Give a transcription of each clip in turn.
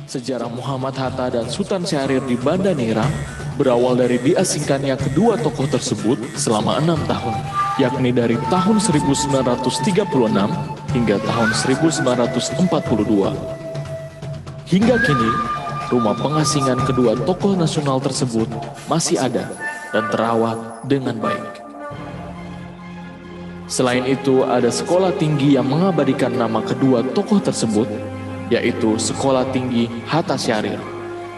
Sejarah Muhammad Hatta dan Sultan Syahrir di Banda Neira berawal dari diasingkannya kedua tokoh tersebut selama 6 tahun, yakni dari tahun 1936 hingga tahun 1942. Hingga kini, rumah pengasingan kedua tokoh nasional tersebut masih ada dan terawat dengan baik. Selain itu, ada sekolah tinggi yang mengabadikan nama kedua tokoh tersebut, yaitu Sekolah Tinggi Hatta Syahrir,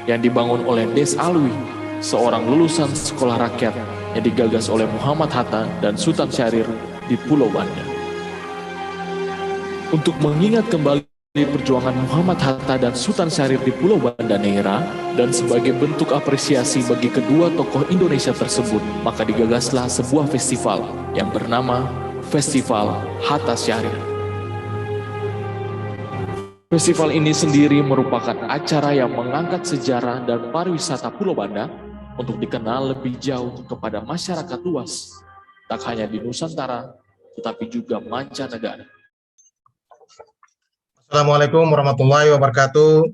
yang dibangun oleh Des Alwi, seorang lulusan sekolah rakyat yang digagas oleh Muhammad Hatta dan Sultan Syahrir di Pulau Banda. Untuk mengingat kembali perjuangan Muhammad Hatta dan Sultan Syahrir di Pulau Banda Neira, dan sebagai bentuk apresiasi bagi kedua tokoh Indonesia tersebut, maka digagaslah sebuah festival yang bernama Festival Hatta Syahrir. Festival ini sendiri merupakan acara yang mengangkat sejarah dan pariwisata Pulau Banda untuk dikenal lebih jauh kepada masyarakat luas, tak hanya di Nusantara, tetapi juga mancanegara. Assalamualaikum warahmatullahi wabarakatuh.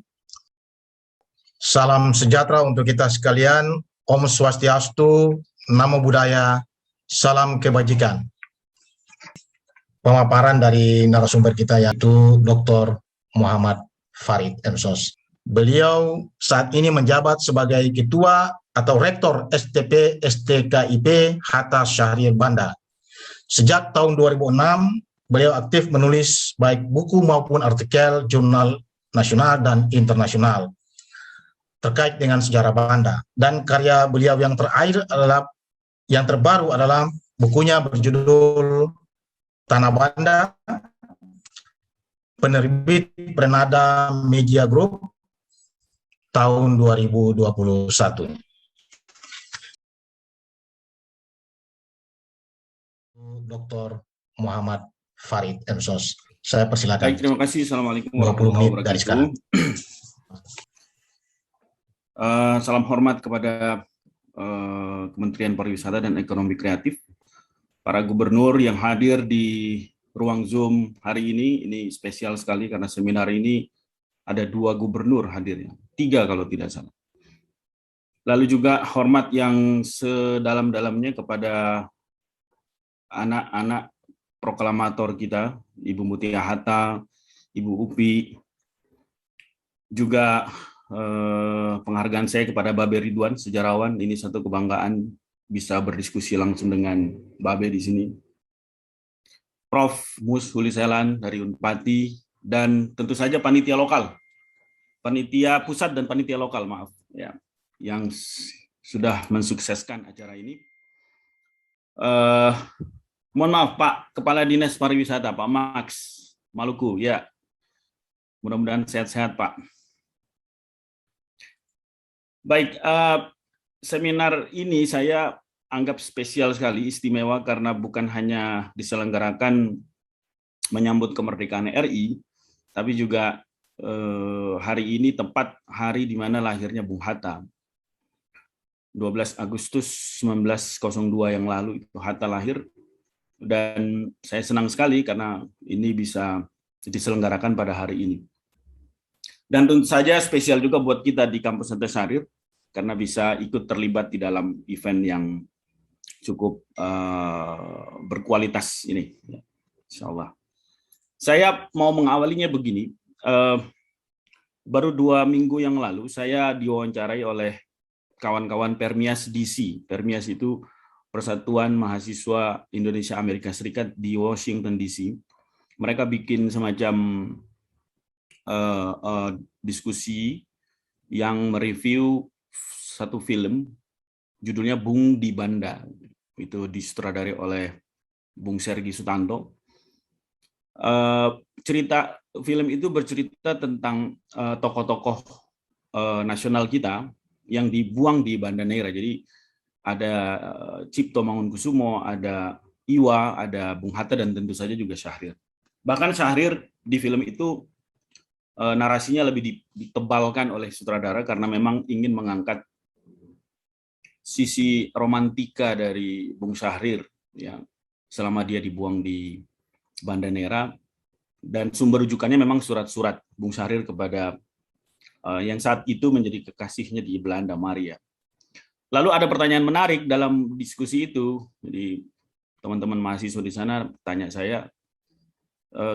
Salam sejahtera untuk kita sekalian. Om Swastiastu, Namo Buddhaya, salam kebajikan. Pemaparan dari narasumber kita yaitu Dr. Muhammad Farid MSos. Beliau saat ini menjabat sebagai Ketua atau Rektor STP STKIP Hatta Syahrir Banda. Sejak tahun 2006, beliau aktif menulis baik buku maupun artikel jurnal nasional dan internasional terkait dengan sejarah Banda. Dan karya beliau yang terbaru adalah bukunya berjudul Tanah Banda, penerbit Prenada Media Group tahun 2021. Dr. Muhammad Farid MSos. Saya persilakan. Baik, terima kasih. Assalamualaikum 20 menit dari sekarang. Salam hormat kepada Kementerian Pariwisata dan Ekonomi Kreatif, para gubernur yang hadir di ruang Zoom hari ini spesial sekali karena seminar ini ada 2 gubernur hadir, 3 kalau tidak salah. Lalu juga hormat yang sedalam-dalamnya kepada anak-anak proklamator kita, Ibu Mutia Hatta, Ibu Upi, juga penghargaan saya kepada Babe Ridwan, sejarawan. Ini satu kebanggaan bisa berdiskusi langsung dengan Babe di sini. Prof. Mus Huliselan dari Unpati, dan tentu saja panitia lokal, panitia pusat dan panitia lokal, maaf, ya, yang sudah mensukseskan acara ini. Mohon maaf Pak Kepala Dinas Pariwisata, Pak Max Maluku, ya. Mudah-mudahan sehat-sehat Pak. Baik, seminar ini saya anggap spesial sekali, istimewa karena bukan hanya diselenggarakan menyambut kemerdekaan RI, tapi juga hari ini tepat hari di mana lahirnya Bung Hatta. 12 Agustus 1902 yang lalu itu Hatta lahir, dan saya senang sekali karena ini bisa diselenggarakan pada hari ini. Dan tentu saja spesial juga buat kita di Kampus Hatta Syahrir karena bisa ikut terlibat di dalam event yang cukup berkualitas ini, insya Allah. Saya mau mengawalinya begini, baru 2 minggu yang lalu saya diwawancarai oleh kawan-kawan Permias DC. Permias itu Persatuan Mahasiswa Indonesia Amerika Serikat di Washington DC. Mereka bikin semacam diskusi yang mereview satu film, judulnya Bung di Banda. Itu disutradarai oleh Bung Sergi Sutanto. Cerita film itu bercerita tentang tokoh-tokoh nasional kita yang dibuang di Banda Neira. Jadi ada Cipto Mangunkusumo, ada Iwa, ada Bung Hatta, dan tentu saja juga Syahrir. Bahkan Syahrir di film itu narasinya lebih ditebalkan oleh sutradara karena memang ingin mengangkat sisi romantika dari Bung Syahrir ya, selama dia dibuang di Banda Neira, dan sumber rujukannya memang surat-surat Bung Syahrir kepada yang saat itu menjadi kekasihnya di Belanda, Maria. Lalu ada pertanyaan menarik dalam diskusi itu. Jadi teman-teman mahasiswa di sana tanya saya,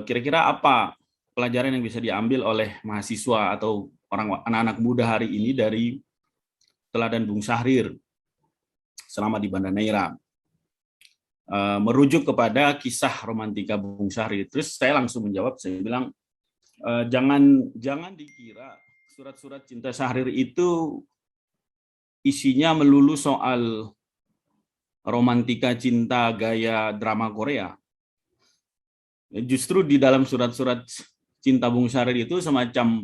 kira-kira apa pelajaran yang bisa diambil oleh mahasiswa atau anak-anak muda hari ini dari teladan Bung Syahrir selama di Banda Neira, merujuk kepada kisah romantika Bung Syahrir. Terus saya langsung menjawab, saya bilang, jangan dikira surat-surat cinta Syahrir itu isinya melulu soal romantika cinta gaya drama Korea. Justru di dalam surat-surat cinta Bung Syahrir itu semacam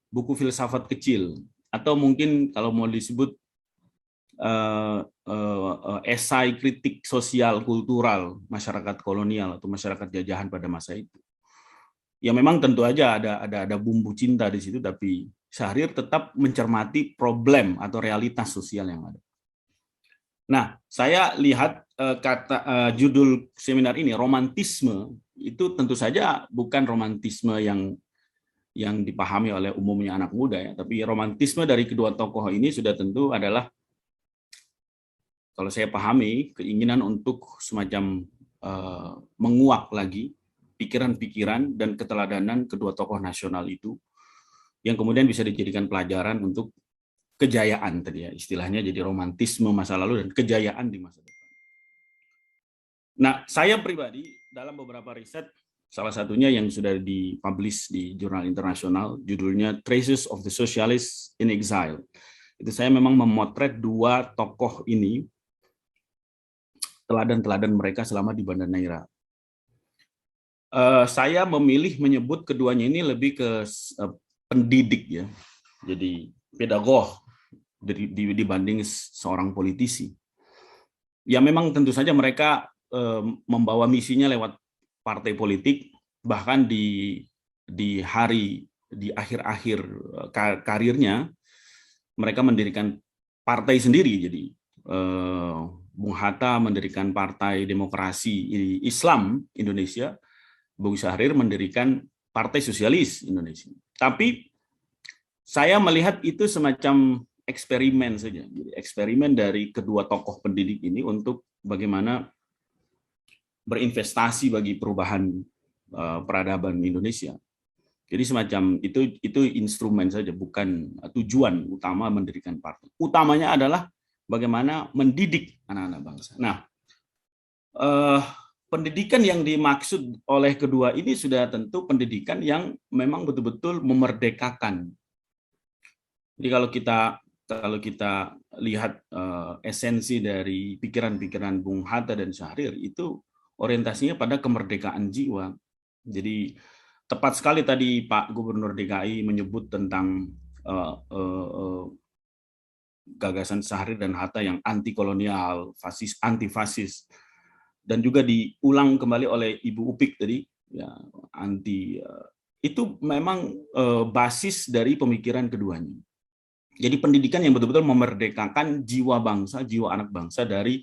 buku filsafat kecil, atau mungkin kalau mau disebut esai kritik sosial kultural masyarakat kolonial atau masyarakat jajahan pada masa itu. Ya memang tentu aja ada bumbu cinta di situ, tapi Syahrir tetap mencermati problem atau realitas sosial yang ada. Nah, saya lihat judul seminar ini, romantisme, itu tentu saja bukan romantisme yang dipahami oleh umumnya anak muda ya, tapi romantisme dari kedua tokoh ini sudah tentu adalah, kalau saya pahami, keinginan untuk semacam menguak lagi pikiran-pikiran dan keteladanan kedua tokoh nasional itu, yang kemudian bisa dijadikan pelajaran untuk kejayaan tadi ya, istilahnya jadi romantisme masa lalu dan kejayaan di masa depan. Nah, saya pribadi dalam beberapa riset, salah satunya yang sudah dipublish di jurnal internasional, judulnya Traces of the Socialists in Exile. Itu saya memang memotret dua tokoh ini, teladan-teladan mereka selama di Banda Neira. Saya memilih menyebut keduanya ini lebih ke pendidik ya, jadi pedagog dibanding seorang politisi. Ya memang tentu saja mereka membawa misinya lewat partai politik, bahkan di akhir-akhir karirnya mereka mendirikan partai sendiri. Jadi Bung Hatta mendirikan Partai Demokrasi Islam Indonesia, Bung Syahrir mendirikan Partai Sosialis Indonesia. Tapi saya melihat itu semacam eksperimen saja, jadi eksperimen dari kedua tokoh pendidik ini untuk bagaimana berinvestasi bagi perubahan peradaban Indonesia. Jadi semacam itu instrumen saja, bukan tujuan utama mendirikan partai. Utamanya adalah bagaimana mendidik anak-anak bangsa. Nah, pendidikan yang dimaksud oleh kedua ini sudah tentu pendidikan yang memang betul-betul memerdekakan. Jadi kalau kita lihat esensi dari pikiran-pikiran Bung Hatta dan Syahrir, itu orientasinya pada kemerdekaan jiwa. Jadi tepat sekali tadi Pak Gubernur DKI menyebut tentang gagasan Syahrir dan Hatta yang anti kolonial, fasis, anti fasis, dan juga diulang kembali oleh Ibu Upik tadi, ya, itu memang basis dari pemikiran keduanya. Jadi pendidikan yang betul-betul memerdekakan jiwa bangsa, jiwa anak bangsa dari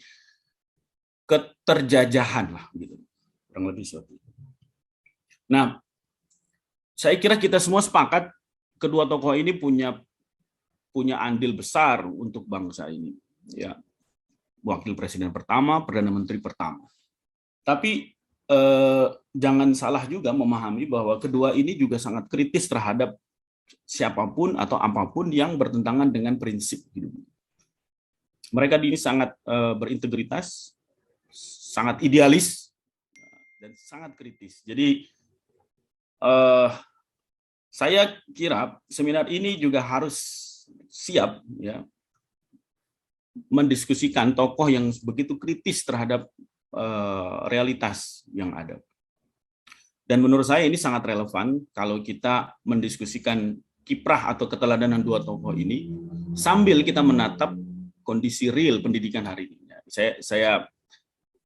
keterjajahan lah, gitu, kurang lebih seperti itu. Nah, saya kira kita semua sepakat kedua tokoh ini punya andil besar untuk bangsa ini, ya. Wakil Presiden pertama, Perdana Menteri pertama. Tapi jangan salah juga memahami bahwa kedua ini juga sangat kritis terhadap siapapun atau apapun yang bertentangan dengan prinsip hidup. Mereka ini sangat berintegritas, sangat idealis, dan sangat kritis. Jadi saya kira seminar ini juga harus siap ya mendiskusikan tokoh yang begitu kritis terhadap realitas yang ada. Dan menurut saya ini sangat relevan kalau kita mendiskusikan kiprah atau keteladanan dua tokoh ini sambil kita menatap kondisi real pendidikan hari ini. Saya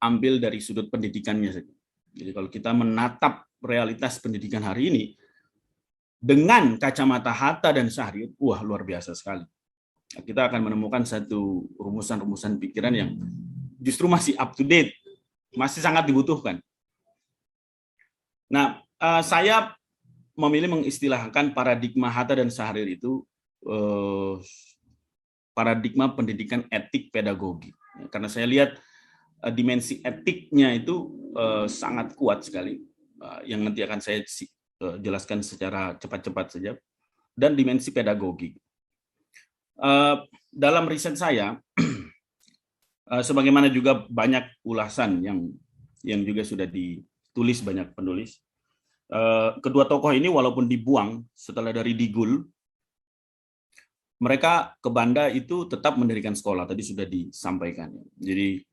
ambil dari sudut pendidikannya saja. Jadi kalau kita menatap realitas pendidikan hari ini dengan kacamata Hatta dan Syahrir, wah luar biasa sekali. Kita akan menemukan satu rumusan-rumusan pikiran yang justru masih up to date, masih sangat dibutuhkan. Nah, saya memilih mengistilahkan paradigma Hatta dan Syahrir itu paradigma pendidikan etik pedagogi. Karena saya lihat dimensi etiknya itu sangat kuat sekali, yang nanti akan saya jelaskan secara cepat-cepat saja, dan dimensi pedagogi. Dalam riset saya, sebagaimana juga banyak ulasan yang juga sudah ditulis banyak penulis, kedua tokoh ini walaupun dibuang setelah dari Digul, mereka ke Banda itu tetap mendirikan sekolah, tadi sudah disampaikan. Jadi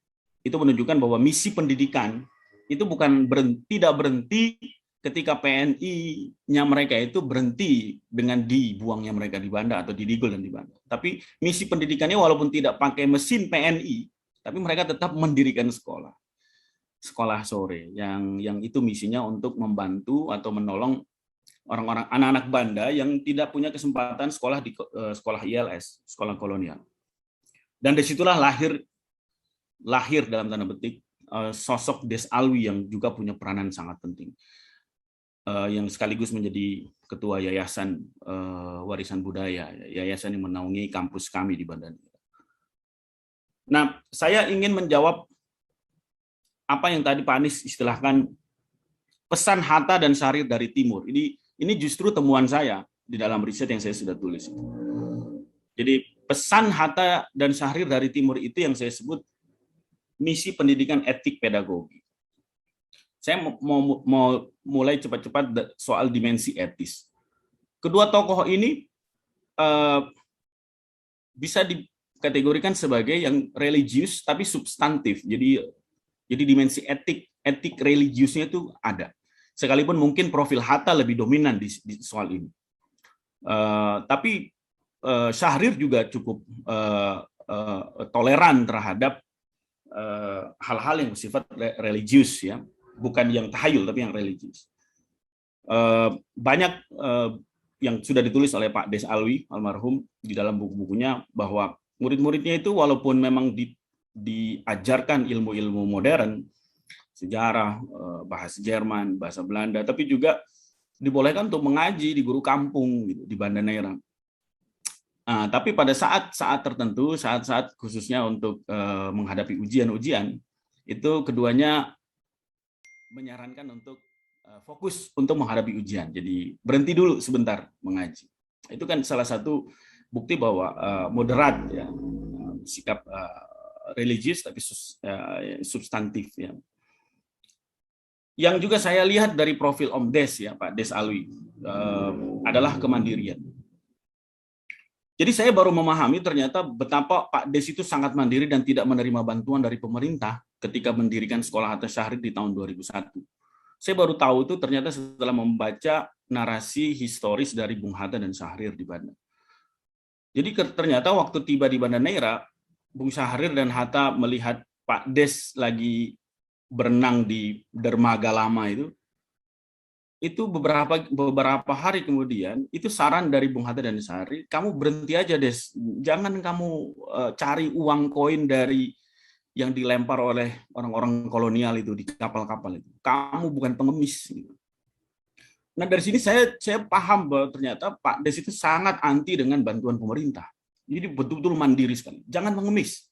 itu menunjukkan bahwa misi pendidikan itu tidak berhenti ketika PNI-nya mereka itu berhenti dengan dibuangnya mereka di Banda atau di Digul dan di Banda. Tapi misi pendidikannya walaupun tidak pakai mesin PNI, tapi mereka tetap mendirikan sekolah sore yang itu misinya untuk membantu atau menolong orang-orang anak-anak Banda yang tidak punya kesempatan sekolah di sekolah ILS, sekolah kolonial. Dan disitulah lahir dalam tanda petik sosok Des Alwi yang juga punya peranan sangat penting, yang sekaligus menjadi ketua yayasan warisan budaya, yayasan yang menaungi kampus kami di Banda Neira. Nah, saya ingin menjawab apa yang tadi Pak Anies istilahkan pesan Hatta dan Syahrir dari Timur. Ini justru temuan saya di dalam riset yang saya sudah tulis. Jadi pesan Hatta dan Syahrir dari Timur itu yang saya sebut misi pendidikan etik pedagogi. Saya mau mulai cepat-cepat soal dimensi etis. Kedua tokoh ini bisa dikategorikan sebagai yang religius tapi substantif. Jadi dimensi etik religiusnya itu ada. Sekalipun mungkin profil Hatta lebih dominan di soal ini. Tapi Syahrir juga cukup toleran terhadap hal-hal yang bersifat religius, ya, bukan yang tahayul tapi yang religius. Banyak yang sudah ditulis oleh Pak Des Alwi almarhum di dalam buku-bukunya bahwa murid-muridnya itu walaupun memang diajarkan ilmu-ilmu modern, sejarah, bahasa Jerman, bahasa Belanda, tapi juga dibolehkan untuk mengaji di guru kampung gitu, di Banda Neira. Tapi pada saat tertentu, saat khususnya untuk menghadapi ujian-ujian, itu keduanya menyarankan untuk fokus untuk menghadapi ujian. Jadi berhenti dulu sebentar mengaji. Itu kan salah satu bukti bahwa moderat, ya, sikap religius tapi substantif, ya. Yang juga saya lihat dari profil Om Des, ya, Pak Des Alwi, adalah kemandirian. Jadi saya baru memahami ternyata betapa Pak Des itu sangat mandiri dan tidak menerima bantuan dari pemerintah ketika mendirikan sekolah Hatta Syahrir di tahun 2001. Saya baru tahu itu ternyata setelah membaca narasi historis dari Bung Hatta dan Syahrir di Banda. Jadi ternyata waktu tiba di Banda Neira, Bung Syahrir dan Hatta melihat Pak Des lagi berenang di dermaga lama itu beberapa hari kemudian itu saran dari Bung Hatta dan Syahrir, kamu berhenti aja Des, jangan kamu cari uang koin dari yang dilempar oleh orang-orang kolonial itu di kapal-kapal itu, kamu bukan pengemis. Nah dari sini saya paham bahwa ternyata Pak Des itu sangat anti dengan bantuan pemerintah, jadi betul-betul mandiri sekali, jangan pengemis.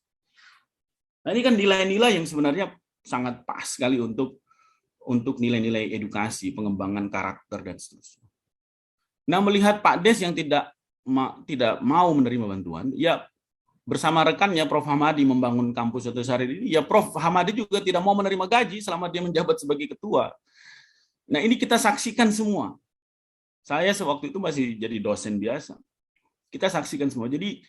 Nah ini kan nilai-nilai yang sebenarnya sangat pas sekali untuk nilai-nilai edukasi, pengembangan karakter dan seterusnya. Nah, melihat Pak Des yang tidak mau menerima bantuan, ya bersama rekannya Prof. Hamadi membangun kampus Hatta Syahrir ini, ya Prof. Hamadi juga tidak mau menerima gaji selama dia menjabat sebagai ketua. Nah, ini kita saksikan semua. Saya sewaktu itu masih jadi dosen biasa. Kita saksikan semua. Jadi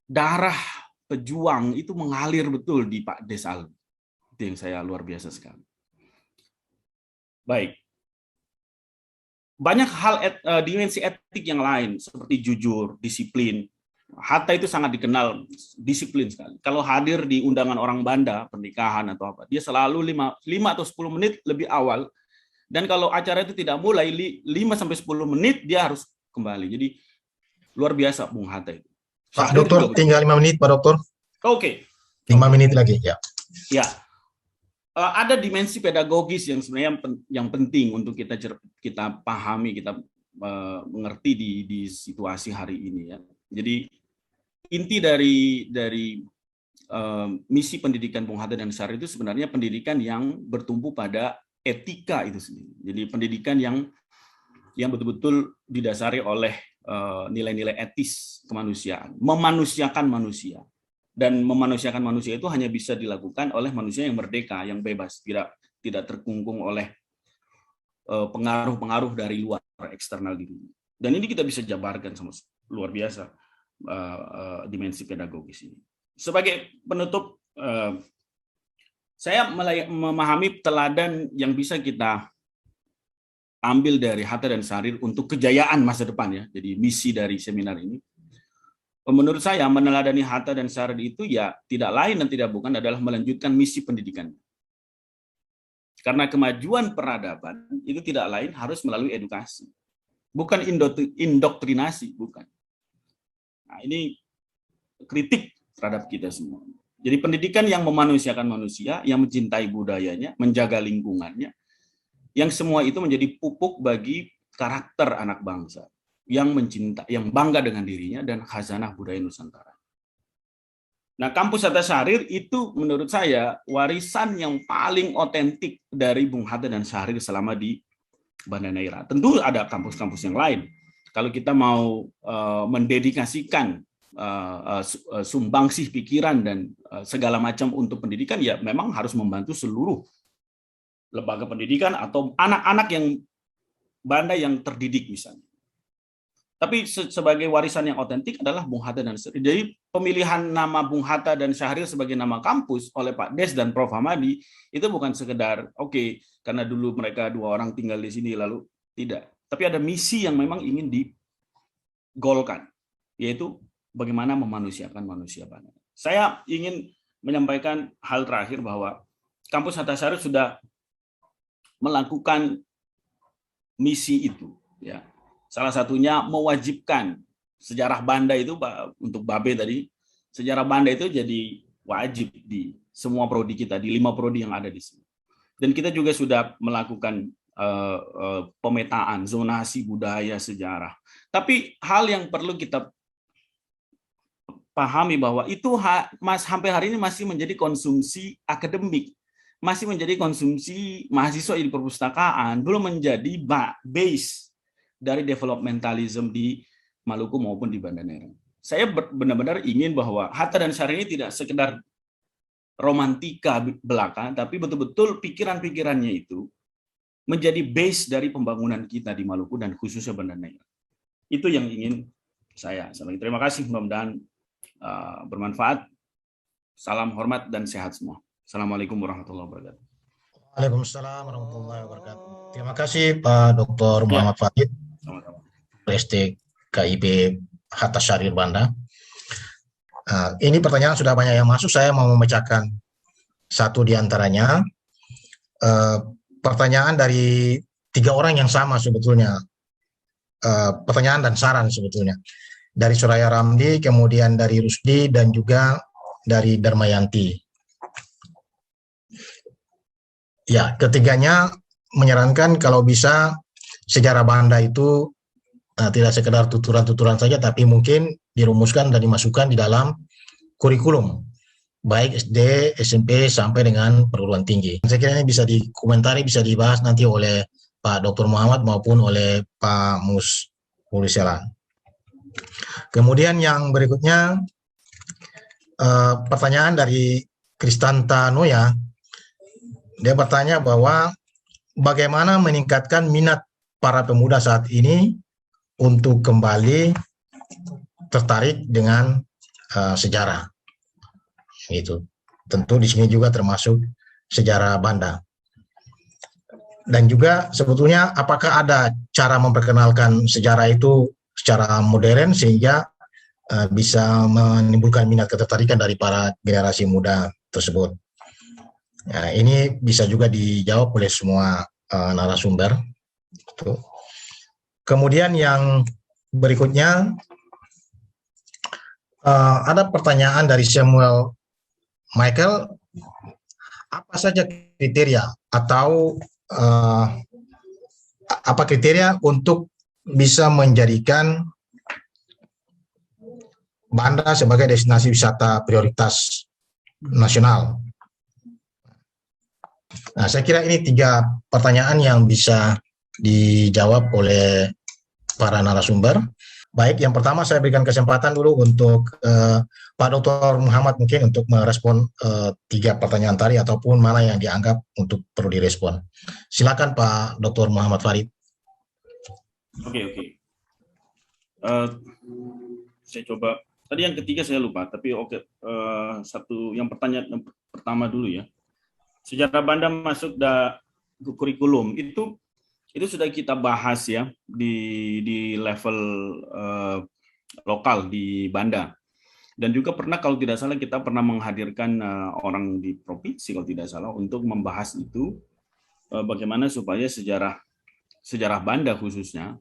darah pejuang itu mengalir betul di Pak Des Alwi. Itu yang saya luar biasa sekali. Baik. Banyak hal dimensi etik yang lain seperti jujur, disiplin. Hatta itu sangat dikenal disiplin sekali. Kalau hadir di undangan orang Banda, pernikahan atau apa, dia selalu 5 atau 10 menit lebih awal. Dan kalau acara itu tidak mulai 5 sampai 10 menit dia harus kembali. Jadi luar biasa Bung Hatta itu. Pak Dokter, tinggal 5 menit Pak Dokter. Oke. 5 menit lagi, ya. Ya. ada dimensi pedagogis yang sebenarnya yang penting untuk kita pahami, kita mengerti di situasi hari ini ya. Jadi inti dari misi pendidikan Bung Hatta dan Syahrir itu sebenarnya pendidikan yang bertumpu pada etika itu sendiri. Jadi pendidikan yang betul-betul didasari oleh nilai-nilai etis kemanusiaan, memanusiakan manusia. Dan memanusiakan manusia itu hanya bisa dilakukan oleh manusia yang merdeka, yang bebas, tidak terkungkung oleh pengaruh-pengaruh dari luar, eksternal diri. Dan ini kita bisa jabarkan sama luar biasa dimensi pedagogis ini. Sebagai penutup, saya memahami teladan yang bisa kita ambil dari Hatta dan Syahrir untuk kejayaan masa depan ya. Jadi misi dari seminar ini. Menurut saya meneladani Hatta dan Syahrir itu ya tidak lain dan tidak bukan adalah melanjutkan misi pendidikan. Karena kemajuan peradaban itu tidak lain harus melalui edukasi. Bukan indoktrinasi, bukan. Nah, ini kritik terhadap kita semua. Jadi pendidikan yang memanusiakan manusia, yang mencintai budayanya, menjaga lingkungannya, yang semua itu menjadi pupuk bagi karakter anak bangsa. Yang mencinta, yang bangga dengan dirinya dan khazanah budaya Nusantara. Nah, kampus Hatta Syahrir itu menurut saya warisan yang paling otentik dari Bung Hatta dan Syahrir selama di Banda Neira. Tentu ada kampus-kampus yang lain. Kalau kita mau mendedikasikan sumbangsih pikiran dan segala macam untuk pendidikan, ya memang harus membantu seluruh lembaga pendidikan atau anak-anak yang Banda yang terdidik misalnya. Tapi sebagai warisan yang otentik adalah Bung Hatta dan Syahrir. Jadi pemilihan nama Bung Hatta dan Syahrir sebagai nama kampus oleh Pak Des dan Prof. Hamadi itu bukan sekedar oke, karena dulu mereka dua orang tinggal di sini lalu tidak. Tapi ada misi yang memang ingin digolkan, yaitu bagaimana memanusiakan manusia Banda. Saya ingin menyampaikan hal terakhir bahwa kampus Hatta Syahrir sudah melakukan misi itu ya. Salah satunya mewajibkan sejarah Banda itu untuk Babe tadi, sejarah Banda itu jadi wajib di semua prodi kita, di 5 prodi yang ada di sini. Dan kita juga sudah melakukan pemetaan, zonasi budaya, sejarah. Tapi hal yang perlu kita pahami bahwa itu sampai hari ini masih menjadi konsumsi akademik, masih menjadi konsumsi mahasiswa di perpustakaan, belum menjadi base dari developmentalism di Maluku maupun di Banda Neira. Saya benar-benar ingin bahwa Hatta dan Syahrir ini tidak sekedar romantika belaka, tapi betul-betul pikiran-pikirannya itu menjadi base dari pembangunan kita di Maluku dan khususnya Banda Neira. Itu yang ingin saya sampaikan. Terima kasih, mudah-mudahan bermanfaat. Salam hormat dan sehat semua. Assalamualaikum warahmatullahi wabarakatuh. Waalaikumsalam warahmatullahi wabarakatuh. Terima kasih Pak Dr. Muhammad Farid, STKIP Hatta Syahrir Banda. Ini pertanyaan sudah banyak yang masuk, saya mau memecahkan satu di antaranya. Pertanyaan dari 3 orang yang sama sebetulnya. Pertanyaan dan saran sebetulnya. Dari Suraya Ramli, kemudian dari Rusdi, dan juga dari Darmayanti. Ya, ketiganya menyarankan kalau bisa sejarah Banda itu tidak sekedar tuturan-tuturan saja, tapi mungkin dirumuskan dan dimasukkan di dalam kurikulum, baik SD, SMP, sampai dengan perguruan tinggi. Saya kira ini bisa dikomentari, bisa dibahas nanti oleh Pak Dr. Muhammad maupun oleh Pak Mus Mulisela. Kemudian yang berikutnya, pertanyaan dari Kristanta Noya. Dia bertanya bahwa bagaimana meningkatkan minat para pemuda saat ini untuk kembali tertarik dengan sejarah. Itu tentu di sini juga termasuk sejarah Banda. Dan juga sebetulnya apakah ada cara memperkenalkan sejarah itu secara modern sehingga bisa menimbulkan minat ketertarikan dari para generasi muda tersebut. Nah, ini bisa juga dijawab oleh semua narasumber. Kemudian yang berikutnya ada pertanyaan dari Samuel Michael. apa saja kriteria atau apa kriteria untuk bisa menjadikan Banda sebagai destinasi wisata prioritas nasional? Nah, saya kira ini 3 pertanyaan yang bisa dijawab oleh para narasumber. Baik, yang pertama saya berikan kesempatan dulu untuk Pak Dr. Muhammad mungkin untuk merespon 3 pertanyaan tadi ataupun mana yang dianggap untuk perlu direspon. Silakan Pak Dr. Muhammad Farid. Oke. Saya coba. Tadi yang ketiga saya lupa, tapi oke. Yang pertanyaan pertama dulu ya. Sejarah Banda masuk ke kurikulum itu sudah kita bahas ya di level lokal di Banda. Dan juga pernah kalau tidak salah kita pernah menghadirkan orang di provinsi kalau tidak salah untuk membahas itu bagaimana supaya sejarah Banda khususnya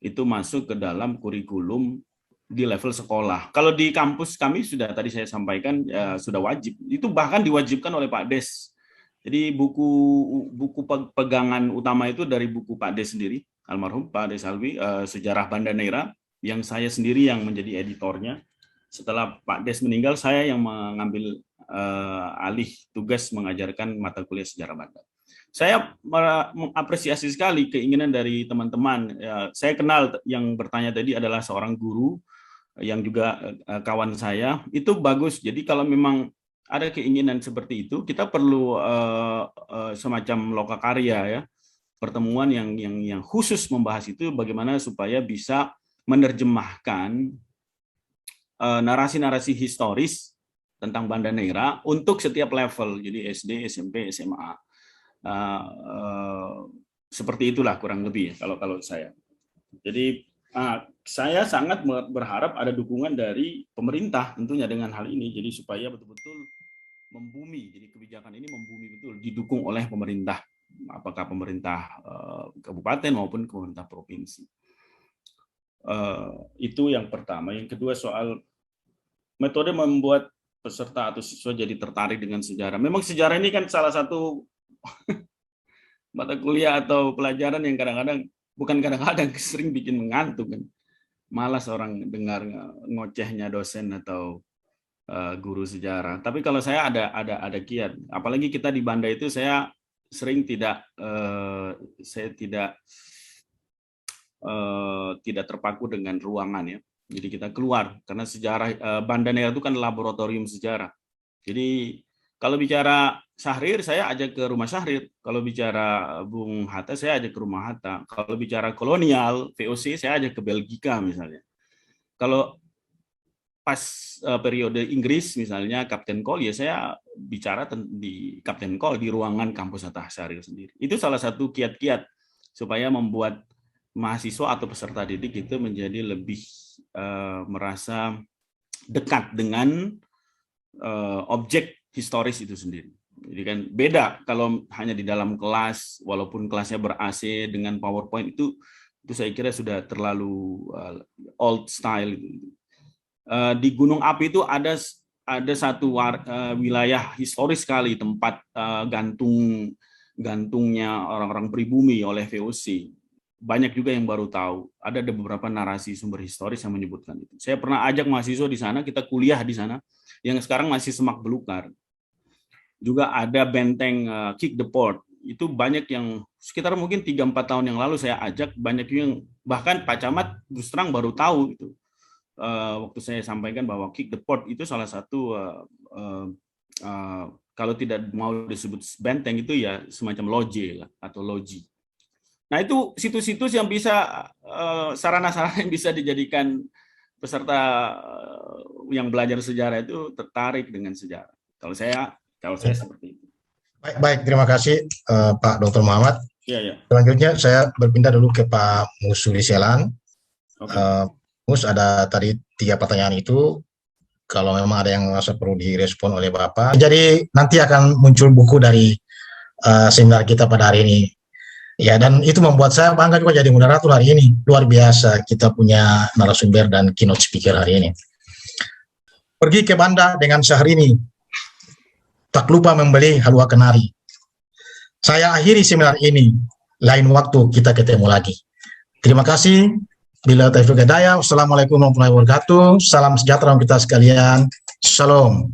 itu masuk ke dalam kurikulum di level sekolah. Kalau di kampus kami sudah tadi saya sampaikan sudah wajib. Itu bahkan diwajibkan oleh Pak Des. Jadi buku pegangan utama itu dari buku Pak Des sendiri, almarhum Pak Des Alwi, Sejarah Banda Neira, yang saya sendiri yang menjadi editornya. Setelah Pak Des meninggal, saya yang mengambil alih tugas mengajarkan mata kuliah sejarah Banda. Saya mengapresiasi sekali keinginan dari teman-teman. Saya kenal yang bertanya tadi adalah seorang guru yang juga kawan saya. Itu bagus. Jadi kalau memang ada keinginan seperti itu, kita perlu semacam lokakarya ya, pertemuan yang khusus membahas itu bagaimana supaya bisa menerjemahkan narasi-narasi historis tentang Banda Neira untuk setiap level, jadi SD, SMP, SMA. Seperti itulah kurang lebih ya, kalau saya. Jadi saya sangat berharap ada dukungan dari pemerintah tentunya dengan hal ini, jadi supaya betul-betul membumi, jadi kebijakan ini membumi betul, didukung oleh pemerintah, apakah pemerintah kabupaten maupun pemerintah provinsi. Itu yang pertama. Yang kedua soal metode membuat peserta atau siswa jadi tertarik dengan sejarah. Memang sejarah ini kan salah satu mata kuliah atau pelajaran yang kadang-kadang sering bikin mengantuk kan. Malas orang dengar ngocehnya dosen atau guru sejarah. Tapi kalau saya ada kiat, apalagi kita di Banda itu saya sering tidak terpaku dengan ruangan ya. Jadi kita keluar karena sejarah Banda Neira itu kan laboratorium sejarah. Jadi kalau bicara Syahrir saya ajak ke rumah Syahrir, kalau bicara Bung Hatta saya ajak ke rumah Hatta, kalau bicara kolonial VOC saya ajak ke Belgika misalnya. Kalau pas periode Inggris misalnya Kapten Cole ya saya bicara di Kapten Cole di ruangan kampus Hatta Syahrir sendiri. Itu salah satu kiat-kiat supaya membuat mahasiswa atau peserta didik itu menjadi lebih merasa dekat dengan objek historis itu sendiri. Jadi kan beda kalau hanya di dalam kelas, walaupun kelasnya ber-AC dengan PowerPoint itu saya kira sudah terlalu old style. Di Gunung Api itu ada satu wilayah historis sekali, tempat gantungnya orang-orang pribumi oleh VOC. Banyak juga yang baru tahu. Ada beberapa narasi sumber historis yang menyebutkan itu. Saya pernah ajak mahasiswa di sana, kita kuliah di sana, yang sekarang masih semak belukar. Juga ada benteng Kick the Port. Itu banyak yang sekitar mungkin 3-4 tahun yang lalu saya ajak, banyak yang bahkan Pak Camat terus terang baru tahu itu. Waktu saya sampaikan bahwa Kick the Port itu salah satu kalau tidak mau disebut benteng itu ya semacam loje atau loji. Nah itu situs-situs yang bisa sarana-sarana yang bisa dijadikan peserta yang belajar sejarah itu tertarik dengan sejarah. Kalau saya seperti itu. Baik, terima kasih Pak Dr. Muhammad. Iya. Selanjutnya saya berpindah dulu ke Pak Musuli Selan. Okay. Mus, ada tadi 3 pertanyaan itu. Kalau memang ada yang merasa perlu direspon oleh Bapak. Jadi nanti akan muncul buku dari seminar kita pada hari ini. Ya, dan itu membuat saya bangga juga jadi moderator hari ini. Luar biasa kita punya narasumber dan keynote speaker hari ini. Pergi ke Banda dengan Syahrini. tak lupa membeli halua kenari. Saya akhiri seminar ini, lain waktu kita ketemu lagi. Terima kasih. Bila taufiq hidayah. Wassalamualaikum warahmatullahi wabarakatuh. Salam sejahtera untuk kita sekalian. Shalom.